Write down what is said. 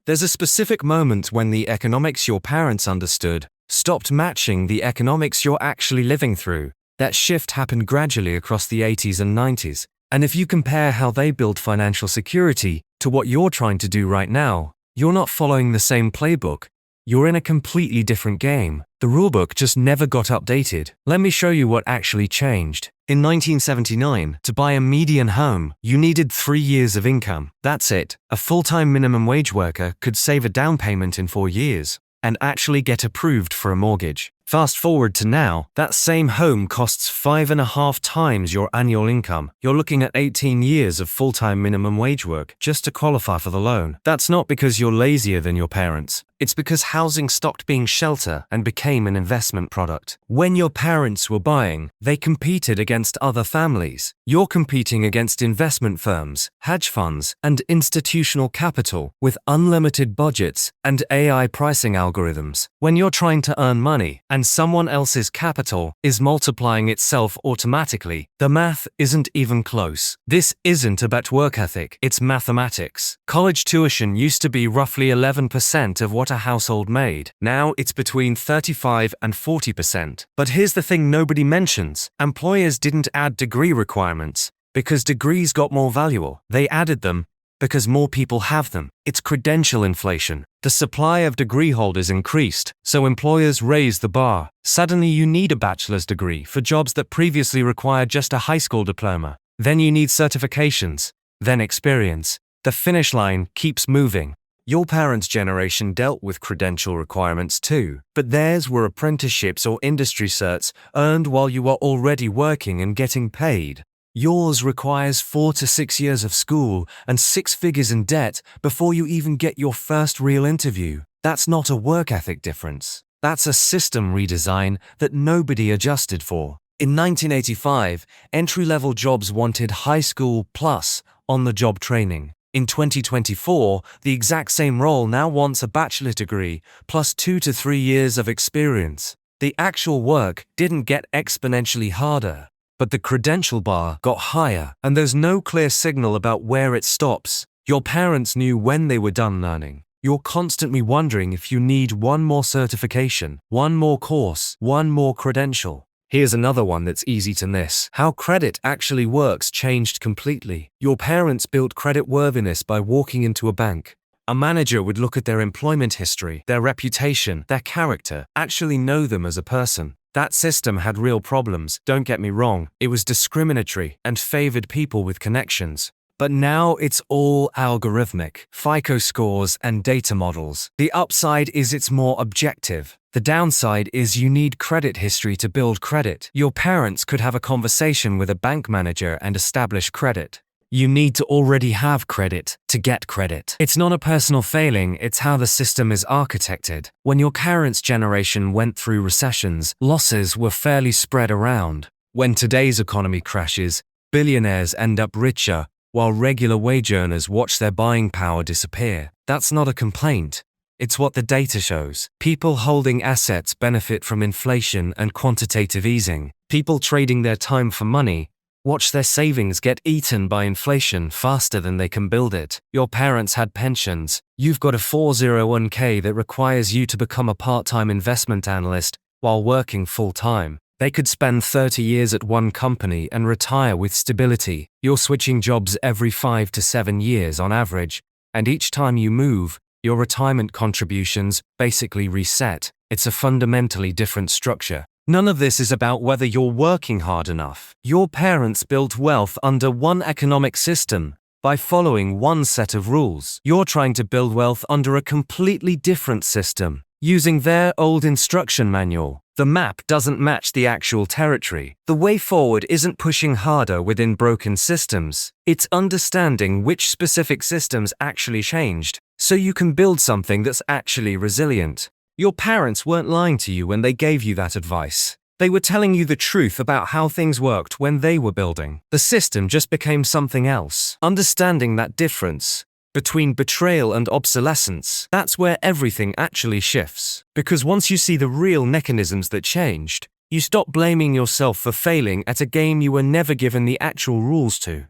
There's a specific moment when the economics your parents understood stopped matching the economics you're actually living through. That shift happened gradually across the 80s and 90s. And if you compare how they built financial security to what you're trying to do right now, you're not following the same playbook. You're in a completely different game. The rulebook just never got updated. Let me show you what actually changed. In 1979, to buy a median home, you needed 3 years of income. That's it. A full-time minimum wage worker could save a down payment in 4 years and actually get approved for a mortgage. Fast forward to now, that same home costs 5.5 times your annual income. You're looking at 18 years of full-time minimum wage work just to qualify for the loan. That's not because you're lazier than your parents. It's because housing stopped being shelter and became an investment product. When your parents were buying, they competed against other families. You're competing against investment firms, hedge funds, and institutional capital with unlimited budgets and AI pricing algorithms. When you're trying to earn money and someone else's capital is multiplying itself automatically, the math isn't even close. This isn't about work ethic, it's mathematics. College tuition used to be roughly 11% of what a household made. Now it's between 35 and 40%. But here's the thing nobody mentions. Employers didn't add degree requirements because degrees got more valuable. They added them because more people have them. It's credential inflation. The supply of degree holders increased, so employers raised the bar. Suddenly you need a bachelor's degree for jobs that previously required just a high school diploma. Then you need certifications, then experience. The finish line keeps moving. Your parents' generation dealt with credential requirements too, but theirs were apprenticeships or industry certs earned while you were already working and getting paid. Yours requires 4 to 6 years of school and 6 figures in debt before you even get your first real interview. That's not a work ethic difference. That's a system redesign that nobody adjusted for. In 1985, entry-level jobs wanted high school plus on-the-job training. In 2024, the exact same role now wants a bachelor's degree plus 2 to 3 years of experience. The actual work didn't get exponentially harder, but the credential bar got higher, and there's no clear signal about where it stops. Your parents knew when they were done learning. You're constantly wondering if you need one more certification, one more course, one more credential. Here's another one that's easy to miss. How credit actually works changed completely. Your parents built creditworthiness by walking into a bank. A manager would look at their employment history, their reputation, their character, actually know them as a person. That system had real problems, don't get me wrong. It was discriminatory and favored people with connections. But now it's all algorithmic, FICO scores and data models. The upside is it's more objective. The downside is you need credit history to build credit. Your parents could have a conversation with a bank manager and establish credit. You need to already have credit to get credit. It's not a personal failing, it's how the system is architected. When your parents' generation went through recessions, losses were fairly spread around. When today's economy crashes, billionaires end up richer, while regular wage earners watch their buying power disappear. That's not a complaint. It's what the data shows. People holding assets benefit from inflation and quantitative easing. People trading their time for money watch their savings get eaten by inflation faster than they can build it. Your parents had pensions. You've got a 401k that requires you to become a part-time investment analyst while working full-time. They could spend 30 years at one company and retire with stability. You're switching jobs every 5 to 7 years on average, and each time you move, your retirement contributions basically reset. It's a fundamentally different structure. None of this is about whether you're working hard enough. Your parents built wealth under one economic system by following one set of rules. You're trying to build wealth under a completely different system, using their old instruction manual. The map doesn't match the actual territory. The way forward isn't pushing harder within broken systems. It's understanding which specific systems actually changed, so you can build something that's actually resilient. Your parents weren't lying to you when they gave you that advice. They were telling you the truth about how things worked when they were building. The system just became something else. Understanding that difference between betrayal and obsolescence, that's where everything actually shifts. Because once you see the real mechanisms that changed, you stop blaming yourself for failing at a game you were never given the actual rules to.